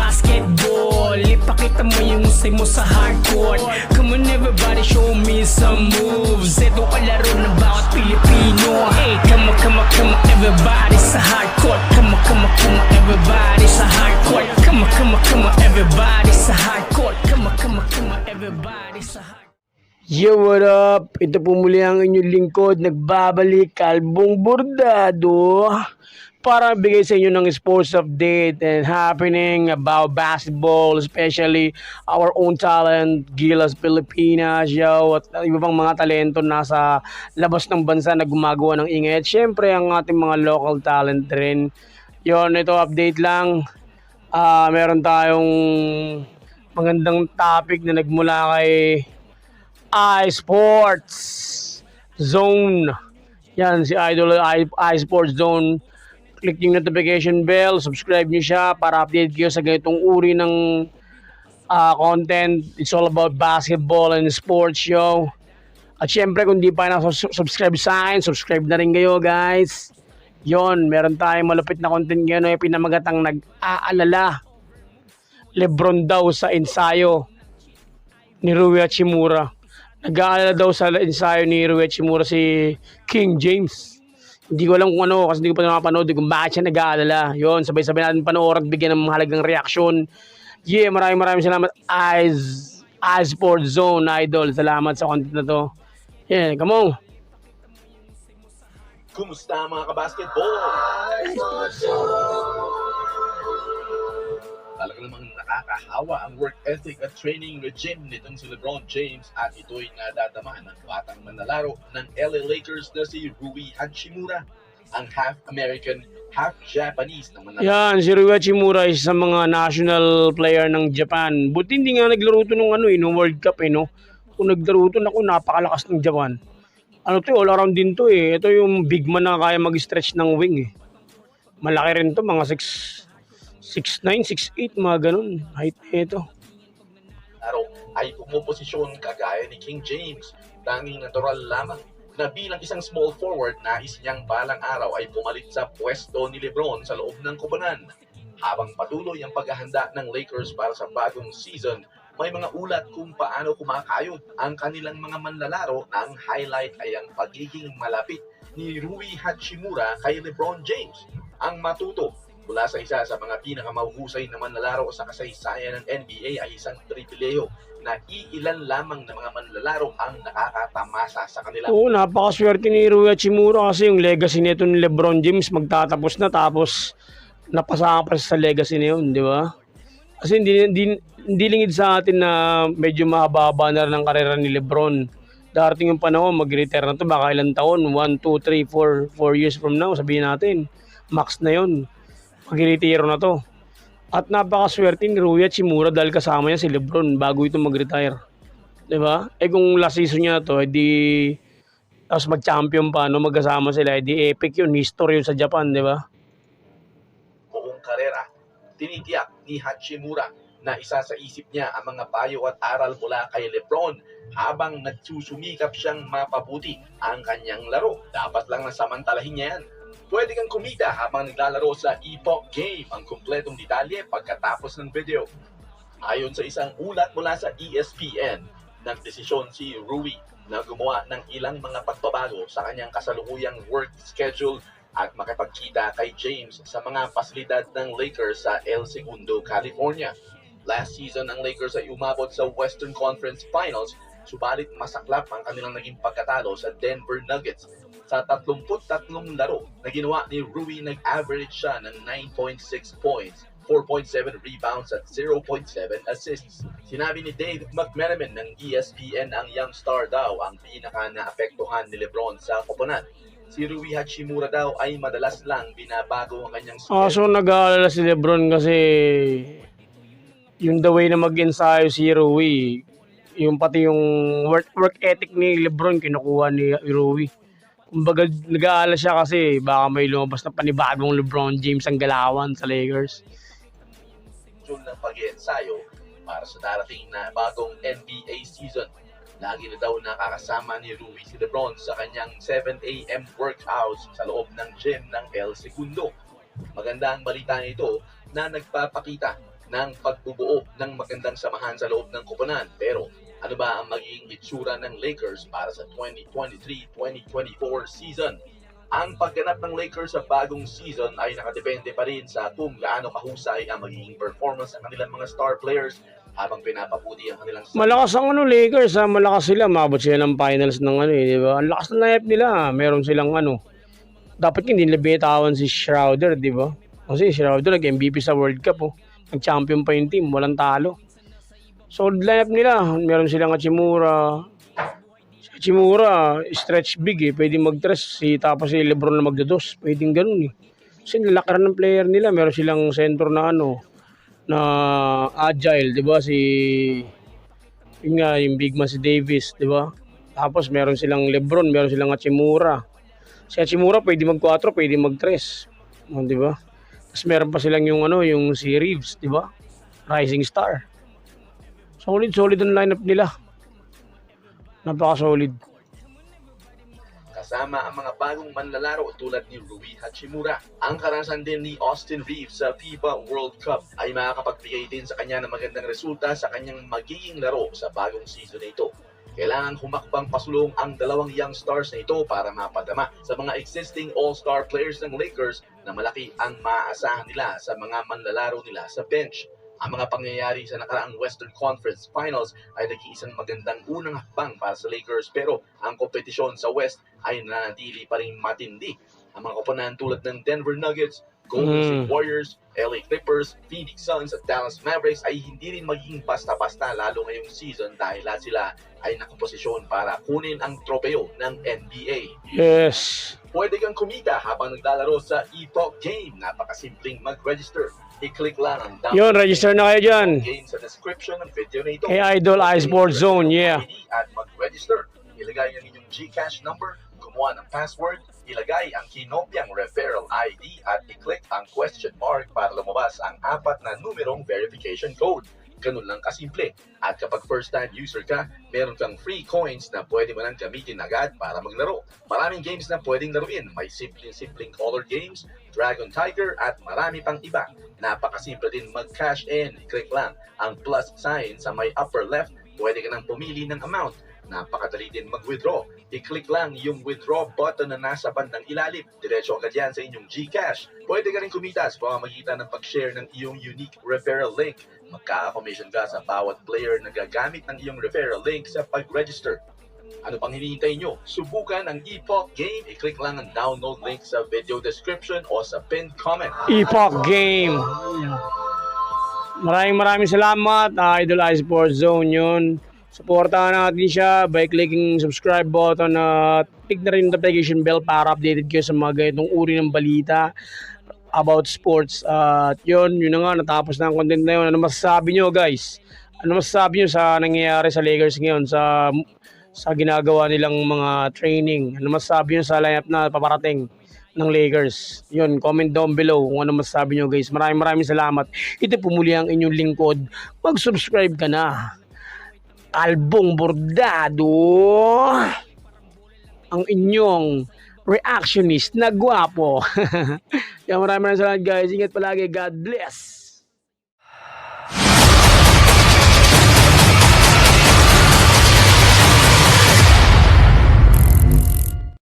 basketball. Ipakita mo yung husay mo sa hardcourt. Come on everybody, show me some moves. Ito kalaro ng bawat Pilipino. Hey, come on everybody sa hardcourt. Come on everybody sa hardcourt. Come on everybody sa hardcourt. Come on everybody sa hardcourt. Yo, what up? Ito po muli ang inyong lingkod. Nagbabalik, Kalbong Bordado, para bigay sa inyo ng sports update and happening about basketball, especially our own talent, Gilas Pilipinas, yo, at iba pang mga talento nasa labas ng bansa na gumagawa ng ingay. At syempre, ang ating mga local talent rin. Yon, ito update lang. Meron tayong magandang topic na nagmula kay iSports Zone. Yan, si Idol iSports Zone. Click yung notification bell, subscribe nyo siya para update kayo sa ganitong uri ng content. It's all about basketball and sports show. At syempre, kung di pa na-subscribe sa akin, subscribe na rin kayo, guys. Yon, meron tayong malupit na content ngayon, yung pinamagatang nag-aalala. Lebron daw sa ensayo ni Rui Hachimura. Nag-aalala daw sa ensayo ni Rui Hachimura si King James. Hindi ko alam kung ano, kasi hindi ko pa napapanood kung bakit siya nag-aalala. Yon, sabay-sabay natin panoorin at bigyan ng mahalagang reaksyon. Yeah, maraming salamat iSports Zone, Idol. Salamat sa content na to. Yeah, come on. Kumusta mga kabasketball? Talaga namang nakakahawa ang work ethic at training regime nitong si LeBron James at ito'y nadadama ng batang manlalaro ng LA Lakers na si Rui Hachimura, ang half-American, half-Japanese na manlalaro. Yan, si Rui Hachimura is sa mga national player ng Japan. Buti hindi nga naglaro to nung World Cup no. Kung naglaro to, napakalakas ng Japan. All around din to eh. Ito yung big man na kaya mag-stretch ng wing eh. Malaki rin to, mga 6'9", 6'8", mga ganun. Height ito. Laro ay pumuposisyon kagaya ni King James. Tanging natural lamang na bilang isang small forward, nais niyang balang araw ay pumalit sa pwesto ni LeBron sa loob ng koponan. Habang patuloy ang paghahanda ng Lakers para sa bagong season, may mga ulat kung paano kumakayod ang kanilang mga manlalaro na ang highlight ay ang pagiging malapit ni Rui Hachimura kay LeBron James. Ang matuto mula sa isa sa mga pinakamahusay na manlalaro sa kasaysayan ng NBA ay isang pribileyo na iilan lamang na mga manlalaro ang nakakatamasa sa kanila. Oo, napakaswerte ni Rui Hachimura kasi yung legacy nito ni LeBron James magtatapos na, tapos napasama pa sa legacy na yun, di ba? Kasi hindi lingid sa atin na medyo mahaba na rin ang karera ni LeBron. Darating yung panahon, mag-retire na to, baka ilang taon, 1, 2, 3, 4 years from now, sabihin natin, max na yun, mag-retire na to. At napakaswerte ni Rui Hachimura dahil kasama niya si LeBron bago ito mag-retire. Diba? Kung last season niya to, edi tapos mag-champion pa, magkasama sila, edi epic yun, history yun sa Japan, diba? Buong karera, tinitiyak ni Hachimura na isa sa isip niya ang mga payo at aral mula kay LeBron habang nagsusumikap siyang mapabuti ang kanyang laro. Dapat lang nasamantalahin niya yan. Pwede kang kumita habang naglalaro sa Epoch Game. Ang kumpletong detalye pagkatapos ng video. Ayon sa isang ulat mula sa ESPN, nagdesisyon si Rui na gumawa ng ilang mga pagbabago sa kanyang kasalukuyang work schedule at makipagkita kay James sa mga pasilidad ng Lakers sa El Segundo, California. Last season, ang Lakers ay umabot sa Western Conference Finals, subalit masaklap ang kanilang naging pagkatalo sa Denver Nuggets. Sa 33 laro na ginawa ni Rui, nag-average siya ng 9.6 points, 4.7 rebounds at 0.7 assists. Sinabi ni Dave McMenamin ng ESPN ang young star daw ang pinaka-naapektuhan ni LeBron sa koponan. Si Rui Hachimura daw ay madalas lang binabago ang kanyang schedule. So nag-aalala si LeBron kasi yung the way na mag-ensayo si Rui, yung pati yung work ethic ni LeBron kinukuha ni Rui. Kumbaga nag-aalala siya kasi baka may lumabas na panibagong LeBron James ang galawan sa Lakers. Ng pag-iensayo para sa darating na bagong NBA season. Lagi na daw nakakasama ni Rui si LeBron sa kanyang 7 a.m. workouts sa loob ng gym ng El Segundo. Maganda ang balita nito na nagpapakita ng pagbubuo ng magandang samahan sa loob ng koponan. Pero ano ba ang magiging itsura ng Lakers para sa 2023-2024 season? Ang pagganap ng Lakers sa bagong season ay nakadepende pa rin sa kung gaano kahusay ang magiging performance ng kanilang mga star players habang pinapabuti ang kanilang Malakas ang Lakers ha, malakas sila, mabot sila ng finals ng di ba? Ang lakas ng lineup nila, meron silang dapat hindi nila binitawan si Schroeder, di ba? Kasi Schroeder nag-MVP sa World Cup, nag-champion pa yung team, walang talo. Solid lineup nila, meron silang Hachimura, stretch big pwede mag-tres, tapos si Lebron na magdados, pwedeng ganun Kasi nilakaran ng player nila, meron silang center na na agile, 'di ba? Yung big man si Davis, 'di ba? Tapos meron silang Lebron, meron silang Hachimura. Si Hachimura pwede mag-4, pwede mag-3, 'di ba? Tapos meron pa silang yung si Reeves, 'di ba? Rising star. Solid ang lineup nila. Napaka-solid. Kasama ang mga bagong manlalaro tulad ni Rui Hachimura. Ang karanasan din ni Austin Reeves sa FIBA World Cup ay makakapagbigay din sa kanya ng magandang resulta sa kanyang magiging laro sa bagong season na ito. Kailangan humakbang pasulong ang dalawang young stars na ito para mapadama sa mga existing all-star players ng Lakers na malaki ang maaasahan nila sa mga manlalaro nila sa bench. Ang mga pangyayari sa nakaraang Western Conference Finals ay nag-iisang magandang unang hakbang para sa Lakers, pero ang kompetisyon sa West ay nanatili pa rin matindi. Ang mga koponan tulad ng Denver Nuggets, Golden State Warriors, LA Clippers, Phoenix Suns at Dallas Mavericks ay hindi rin magiging basta-basta lalo ngayong season dahil lahat sila ay nakaposisyon para kunin ang tropeo ng NBA. Yes. Pwede kang kumita habang naglalaro sa Epoch Game. Napakasimpleng mag-register. I-click lang ang download. Yun, register na kayo dyan. Game sa description ng video na ito. Kay Idol iSports Zone, yeah. At mag-register. Ilagay ang inyong GCash number, gumawa ng password, ilagay ang kinopyang referral ID at i-click ang question mark para lumabas ang 4 na numerong verification code. Ganun lang kasimple. At kapag first-time user ka, meron kang free coins na pwede mo nang gamitin agad para maglaro. Maraming games na pwedeng laruin. May simpleng color games, Dragon Tiger, at marami pang iba. Napakasimple din mag-cash in. I-click lang ang plus sign sa may upper left. Pwede ka nang pumili ng amount. Napakadali din mag-withdraw. I-click lang yung withdraw button na nasa bandang ilalim. Diretso agad yan sa inyong GCash. Pwede ka rin kumita sa pamamagitan ng pag-share ng iyong unique referral link. Magkaka-commission ka sa bawat player na gagamit ng iyong referral link sa pag-register. Ano pang hinihintay nyo? Subukan ang Epoch Game. I-click lang ang download link sa video description o sa pinned comment. Epoch Game. Maraming salamat, Idol iSports Zone yun. Supportahan natin siya by clicking subscribe button at click na rin yung notification bell para updated kayo sa mga ganitong uri ng balita about sports. At yun na nga, natapos na ang content na yun. Ano masasabi nyo, guys? Ano masasabi nyo sa nangyayari sa Lakers ngayon, sa ginagawa nilang mga training? Ano masasabi nyo sa lineup na paparating ng Lakers? Yun, comment down below kung ano masasabi nyo, guys. Maraming salamat. Ito po muli ang inyong lingkod. Mag-subscribe ka na. Albong Bordado, ang inyong reactionist na gwapo. Kaya maraming salamat, guys. Ingat palagi. God bless.